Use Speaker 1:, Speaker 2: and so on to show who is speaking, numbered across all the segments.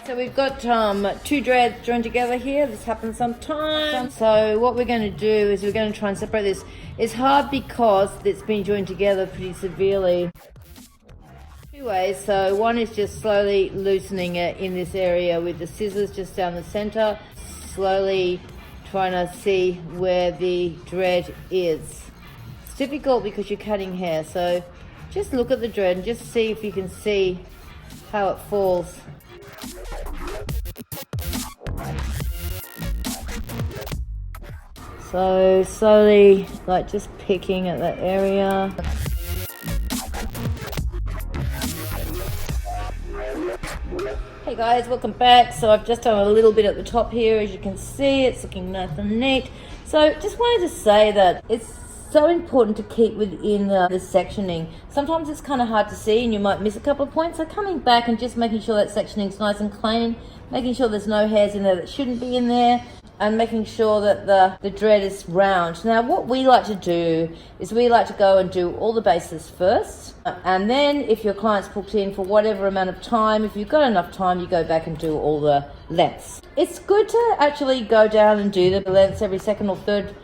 Speaker 1: So we've got two dreads joined together here. This happens sometimes. So what we're going to do is we're going to try and separate this. It's hard because it's been joined together pretty severely. Two ways. So one is just slowly loosening it in this area with the scissors just down the center. Slowly trying to see where the dread is. It's difficult because you're cutting hair. So just look at the dread and just see if you can see how it falls. So slowly, like just picking at that area. Hey guys, welcome back. So I've just done a little bit at the top here. As you can see, it's looking nice and neat. So just wanted to say that it's so important to keep within the sectioning. Sometimes it's kind of hard to see and you might miss a couple of points. So coming back and just making sure that sectioning's nice and clean, making sure there's no hairs in there that shouldn't be in there, and making sure that the dread is round. Now what we like to do is we like to go and do all the bases first, and then if your client's booked in for whatever amount of time, if you've got enough time, you go back and do all the lengths. It's good to actually go down and do the lengths every second or third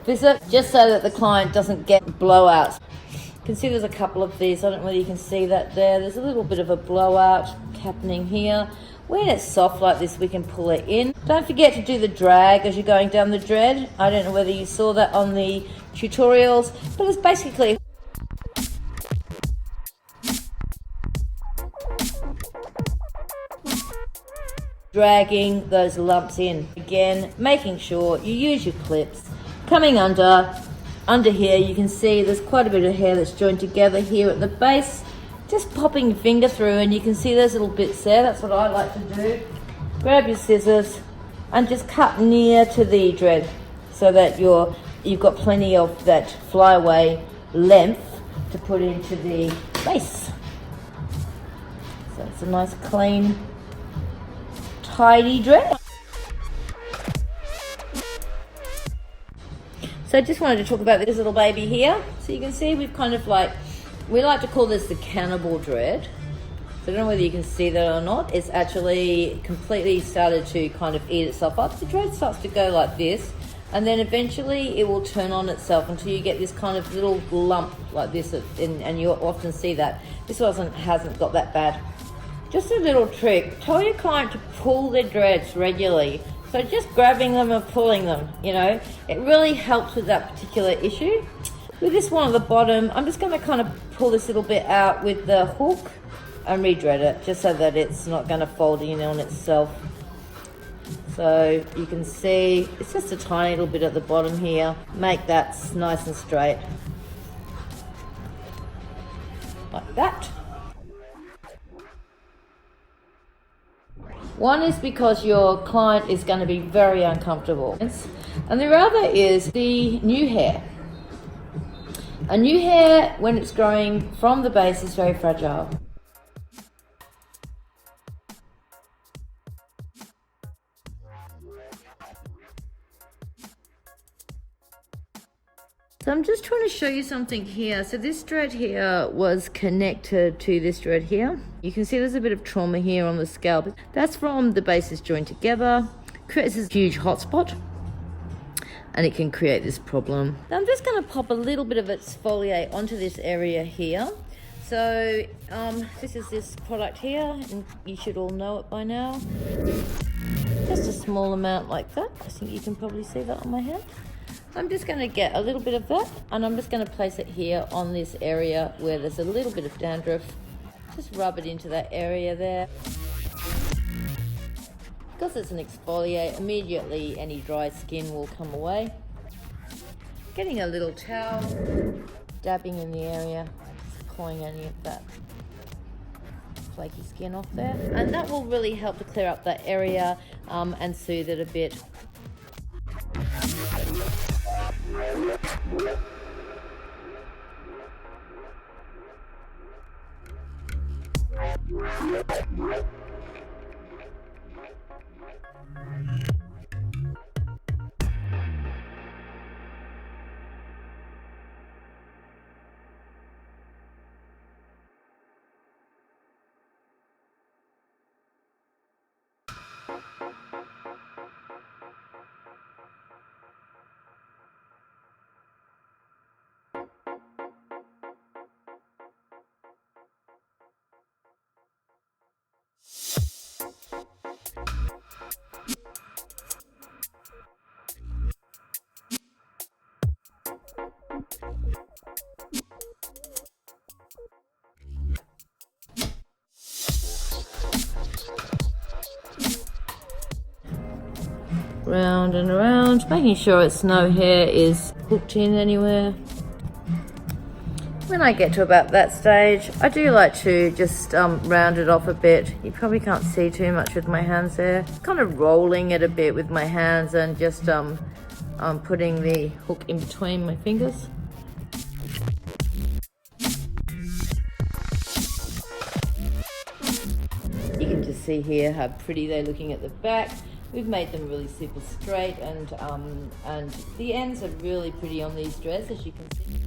Speaker 1: visit, just so that the client doesn't get blowouts. You can see there's a couple of these. I don't know whether you can see that there. There's a little bit of a blowout happening here. When it's soft like this, we can pull it in. Don't forget to do the drag as you're going down the dread. I don't know whether you saw that on the tutorials, but it's basically dragging those lumps in. Again, making sure you use your clips. Coming under here, you can see there's quite a bit of hair that's joined together here at the base. Just popping your finger through and you can see those little bits there. That's what I like to do. Grab your scissors and just cut near to the dread so that you've got plenty of that flyaway length to put into the base. So it's a nice clean, tidy dread. So I just wanted to talk about this little baby here. So you can see we've kind of we like to call this the cannibal dread. So I don't know whether you can see that or not. It's actually completely started to kind of eat itself up. The dread starts to go like this, and then eventually it will turn on itself until you get this kind of little lump like this, and you often see that. This hasn't got that bad. Just a little trick. Tell your client to pull their dreads regularly. So just grabbing them and pulling them, it really helps with that particular issue. With this one at the bottom, I'm just going to kind of pull this little bit out with the hook and re-dread it, just so that it's not going to fold in on itself. So you can see it's just a tiny little bit at the bottom here. Make that nice and straight. Like that. One is because your client is going to be very uncomfortable. And the other is the new hair. A new hair, when it's growing from the base, is very fragile. So I'm just trying to show you something here. So this dread here was connected to this dread here. You can see there's a bit of trauma here on the scalp. That's from the bases joined together. Creates this huge hot spot, and it can create this problem. Now I'm just going to pop a little bit of exfoliate onto this area here. So this is this product here, and you should all know it by now. Just a small amount like that. I think you can probably see that on my hand. I'm just going to get a little bit of that, and I'm just going to place it here on this area where there's a little bit of dandruff. Just rub it into that area there. Because it's an exfoliate, immediately any dry skin will come away. Getting a little towel, dabbing in the area, just pulling any of that flaky skin off there. And that will really help to clear up that area and soothe it a bit. round and around, making sure its no hair is hooked in anywhere. When I get to about that stage, I do like to just round it off a bit. You probably can't see too much with my hands there. Kind of rolling it a bit with my hands and just putting the hook in between my fingers. You can just see here how pretty they're looking at the back. We've made them really super straight, and the ends are really pretty on these dreads, as you can see.